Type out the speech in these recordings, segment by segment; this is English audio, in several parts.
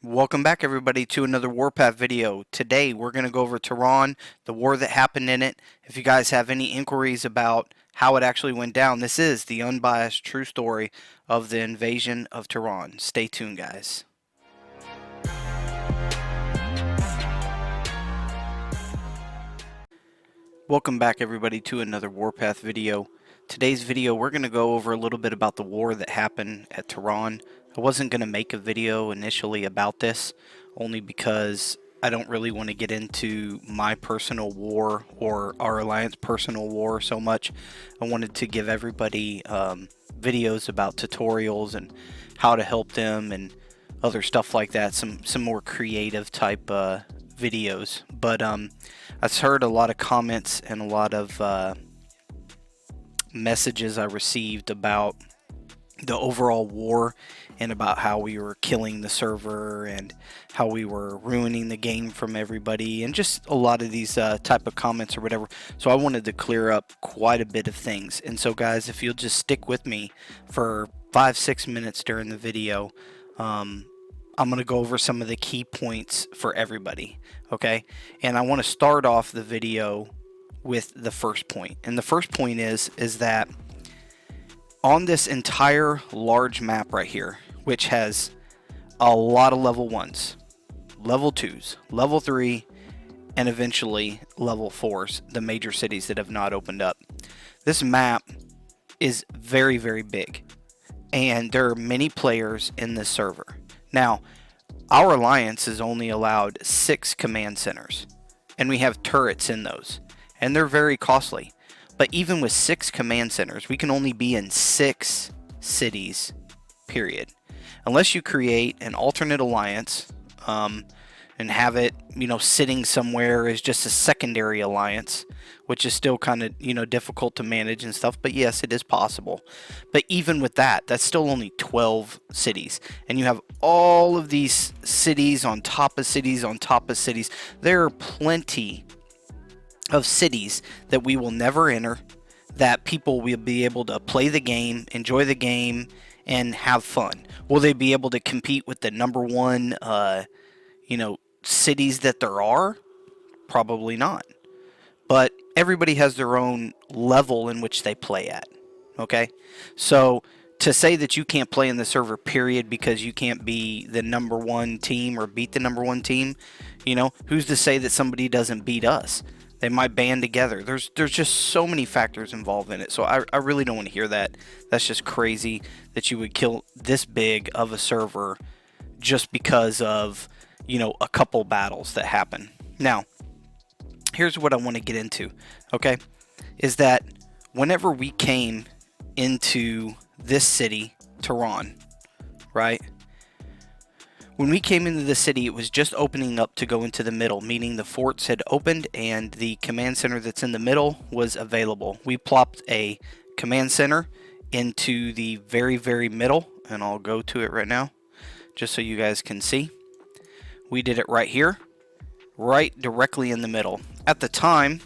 Welcome back everybody to another Warpath video. Today we're going to go over Tehran, the war that happened in it. If you guys have any inquiries about how it actually went down, this is the unbiased true story of the invasion of Tehran. Stay tuned, guys. Welcome back everybody to another Warpath video. Today's video we're going to go over a little bit about the war that happened at Tehran. I wasn't going to make a video initially about this only because I don't really want to get into my personal war or our alliance personal war so much. I wanted to give everybody videos about tutorials and how to help them and other stuff like that, some more creative type videos. But I've heard a lot of comments and a lot of messages I received about the overall war and about how we were killing the server and how we were ruining the game from everybody and just a lot of these type of comments or whatever. So I wanted to clear up quite a bit of things. And so guys, if you'll just stick with me for 5-6 minutes during the video, I'm going to go over some of the key points for everybody, okay? And I want to start off the video with the first point. And the first point is that on this entire large map right here, which has a lot of level 1s, level 2s, level 3, and eventually level 4s, the major cities that have not opened up. This map is very, very big, and there are many players in this server. Now, our alliance is only allowed 6 command centers, and we have turrets in those, and they're very costly. But even with 6 command centers, we can only be in 6 cities, period. Unless you create an alternate alliance and have it, sitting somewhere as just a secondary alliance, which is still kind of, difficult to manage and stuff. But yes, it is possible. But even with that, that's still only 12 cities. And you have all of these cities on top of cities on top of cities. There are plenty of cities that we will never enter, that people will be able to play the game, enjoy the game, and have fun. Will they be able to compete with the number one, cities that there are? Probably not. But everybody has their own level in which they play at, okay? So to say that you can't play in the server, period, because you can't be the number one team or beat the number one team, who's to say that somebody doesn't beat us? They might band together. There's just so many factors involved in it. So I really don't want to hear that. That's just crazy that you would kill this big of a server just because of, a couple battles that happen. Now, here's what I want to get into, okay? Is that whenever we came into this city, Tehran, right? When we came into the city, it was just opening up to go into the middle, meaning the forts had opened and the command center that's in the middle was available. We plopped a command center into the very, very middle, and I'll go to it right now, just so you guys can see. We did it right here, right directly in the middle. At the time,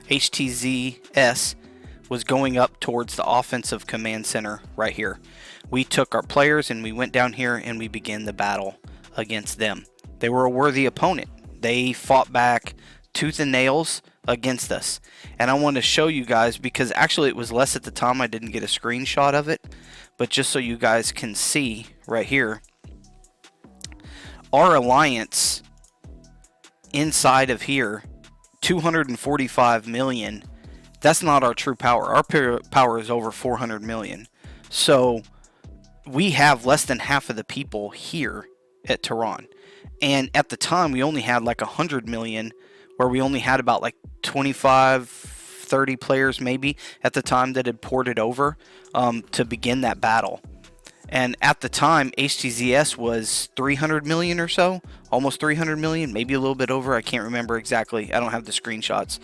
HTZS was going up towards the offensive command center right here. We took our players and we went down here and we began the battle against them. They were a worthy opponent. They fought back tooth and nails against us. And I want to show you guys, because actually it was less at the time. I didn't get a screenshot of it, but just so you guys can see right here, our alliance inside of here, 245 million. That's not our true power. Our power is over 400 million. So we have less than half of the people here at Tehran. And at the time, we only had like 100 million, where we only had about like 25, 30 players maybe at the time that had ported over to begin that battle. And at the time, HTZS was 300 million or so, almost 300 million, maybe a little bit over. I can't remember exactly. I don't have the screenshots.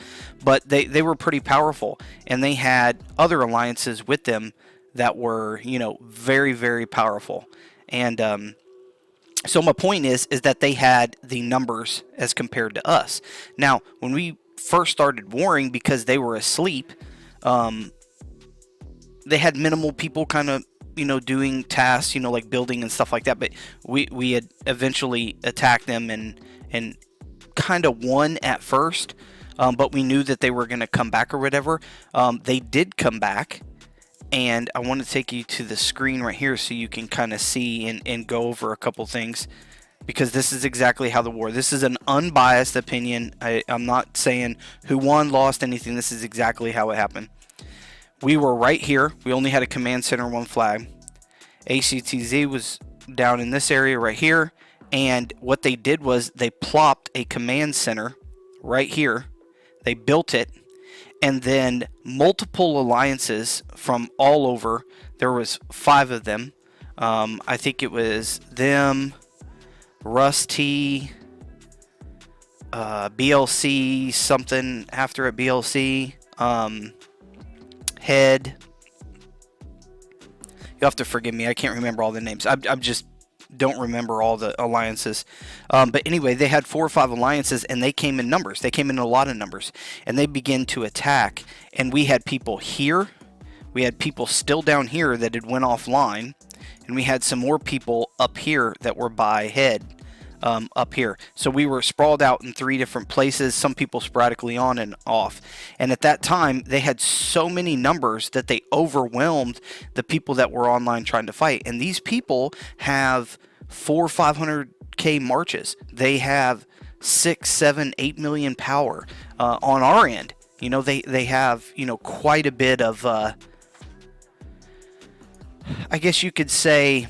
But they were pretty powerful. And they had other alliances with them that were, very, very powerful. And so my point is that they had the numbers as compared to us. Now, when we first started warring, because they were asleep, they had minimal people kind of doing tasks, like building and stuff like that. But we had eventually attacked them and kind of won at first. But we knew that they were going to come back or whatever. They did come back. And I want to take you to the screen right here so you can kind of see and go over a couple things. Because this is exactly how the war. This is an unbiased opinion. I'm not saying who won, lost, anything. This is exactly how it happened. We were right here. We only had a command center, one flag. ACTZ was down in this area right here. And what they did was they plopped a command center right here. They built it. And then multiple alliances from all over. There was 5 of them. I think it was them, Rusty, BLC, something after it, BLC, Head. You'll have to forgive me. I can't remember all the names. I just don't remember all the alliances. But anyway, they had 4 or 5 alliances, and they came in numbers. They came in a lot of numbers. And they began to attack. And we had people here. We had people still down here that had went offline. And we had some more people up here that were by Head. Up here. So we were sprawled out in 3 different places, some people sporadically on and off. And at that time, they had so many numbers that they overwhelmed the people that were online trying to fight. And these people have 400, 500K marches. They have 6, 7, 8 million power on our end. They have, quite a bit of, I guess you could say,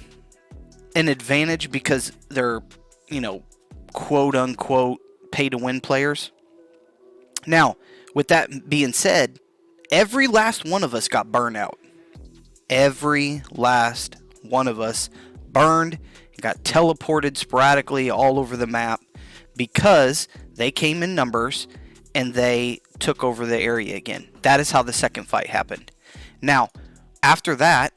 an advantage because they're quote unquote pay to win players. Now, with that being said, every last one of us got burned out. Every last one of us burned and got teleported sporadically all over the map because they came in numbers and they took over the area again. That is how the second fight happened. Now, after that,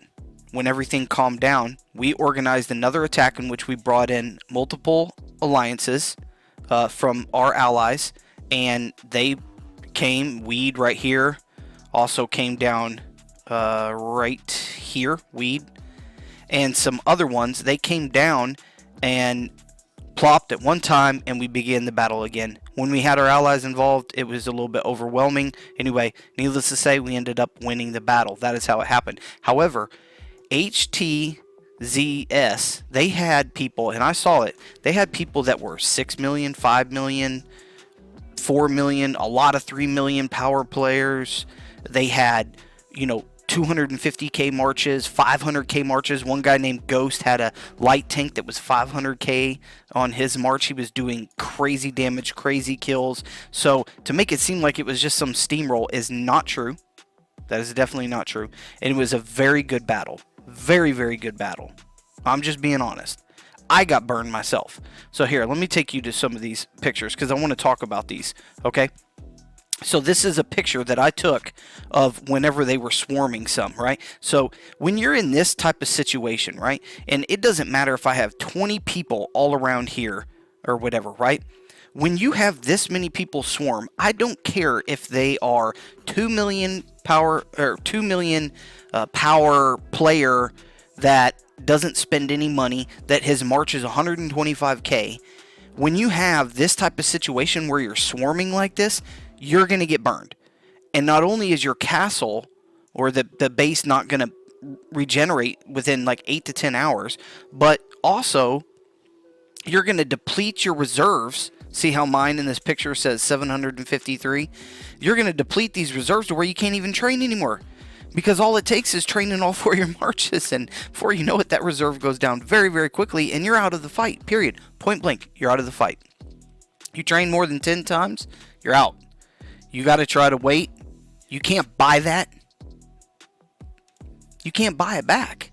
when everything calmed down, we organized another attack in which we brought in multiple alliances from our allies, and they came. Weed right here also came down right here, Weed, and some other ones. They came down and plopped at one time, and we began the battle again. When we had our allies involved, it was a little bit overwhelming. Anyway, needless to say, we ended up winning the battle. That is how it happened. However, HTZS, they had people, and I saw it, they had people that were 6 million, 5 million, 4 million, a lot of 3 million power players. They had, 250K marches, 500K marches. One guy named Ghost had a light tank that was 500K on his march. He was doing crazy damage, crazy kills. So to make it seem like it was just some steamroll is not true. That is definitely not true. And it was a very good battle. Very, very good battle. I'm just being honest. I got burned myself. So here, let me take you to some of these pictures because I want to talk about these. Okay? So this is a picture that I took of whenever they were swarming some, right? So when you're in this type of situation, right? And it doesn't matter if I have 20 people all around here or whatever, right? When you have this many people swarm, I don't care if they are 2 million power or 2 million power player that doesn't spend any money, that his march is 125K. When you have this type of situation where you're swarming like this, you're going to get burned. And not only is your castle or the base not going to regenerate within like 8 to 10 hours, but also you're going to deplete your reserves. See how mine in this picture says 753? You're going to deplete these reserves to where you can't even train anymore. Because all it takes is training all 4 of your marches, and before you know it, that reserve goes down very, very quickly, and you're out of the fight, period. Point blank, you're out of the fight. You train more than 10 times, you're out. You got to try to wait. You can't buy that. You can't buy it back.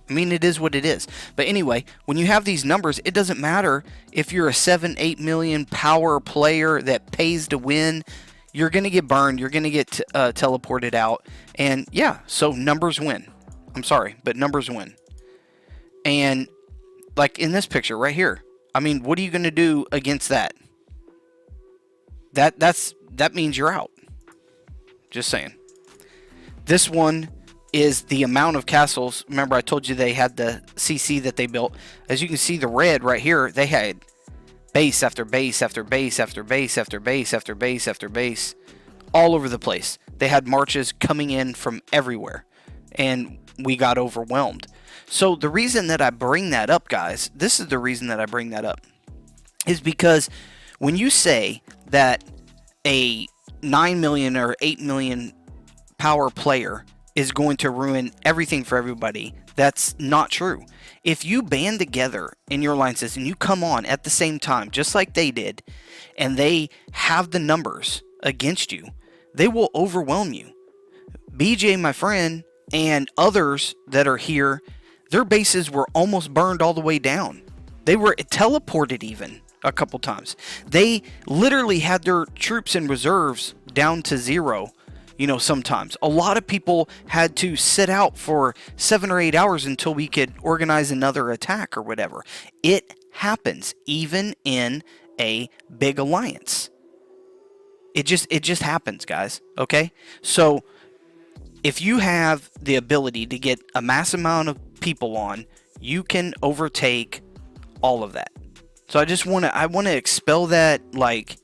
I mean, it is what it is. But anyway, when you have these numbers, it doesn't matter if you're a 7, 8 million power player that pays to win. You're going to get burned. You're going to get teleported out. And yeah, so numbers win. I'm sorry, but numbers win. And like in this picture right here, I mean, what are you going to do against that? That means you're out. Just saying. This one is the amount of castles. Remember, I told you they had the CC that they built. As you can see, the red right here, they had base after base after base after base after base after base after base all over the place. They had marches coming in from everywhere, and we got overwhelmed. So the reason that I bring that up, guys, this is the reason that I bring that up, is because when you say that a 9 million or 8 million power player is going to ruin everything for everybody, that's not true. If you band together in your alliances and you come on at the same time, just like they did, and they have the numbers against you, they will overwhelm you. BJ, my friend, and others that are here, their bases were almost burned all the way down. They were teleported even a couple times. They literally had their troops and reserves down to 0. You know, sometimes a lot of people had to sit out for 7 or 8 hours until we could organize another attack or whatever. It happens even in a big alliance. It just happens, guys. Okay? So if you have the ability to get a mass amount of people on, you can overtake all of that. So I want to expel that, like,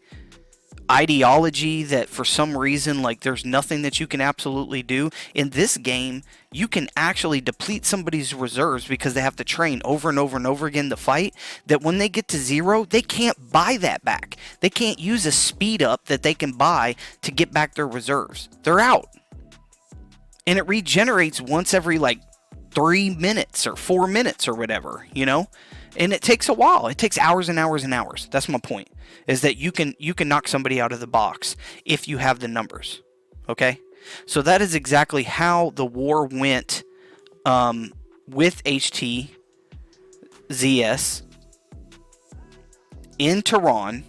ideology that for some reason, like, there's nothing that you can absolutely do. In this game, you can actually deplete somebody's reserves because they have to train over and over and over again to fight, that when they get to 0, they can't buy that back. They can't use a speed up that they can buy to get back their reserves. They're out. And it regenerates once every, like, 3 minutes or 4 minutes or whatever, you know? And it takes a while. It takes hours and hours and hours. That's my point, is that you can knock somebody out of the box if you have the numbers. Okay? So that is exactly how the war went with HTZS in Tehran,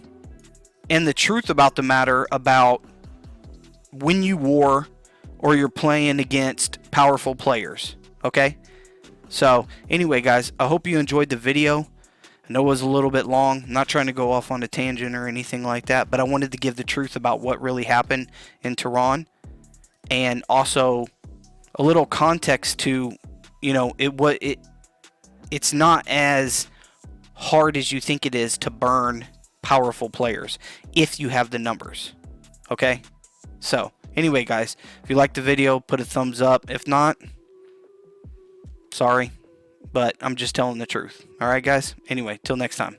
and the truth about the matter about when you war or you're playing against powerful players. Okay? So, anyway, guys, I hope you enjoyed the video. I know it was a little bit long. I'm not trying to go off on a tangent or anything like that, but I wanted to give the truth about what really happened in Tehran, and also a little context to, you know, it's not as hard as you think it is to burn powerful players if you have the numbers. Okay? So, anyway, guys, if you liked the video, put a thumbs up. If not, sorry, but I'm just telling the truth. All right, guys? Anyway, till next time.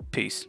Peace.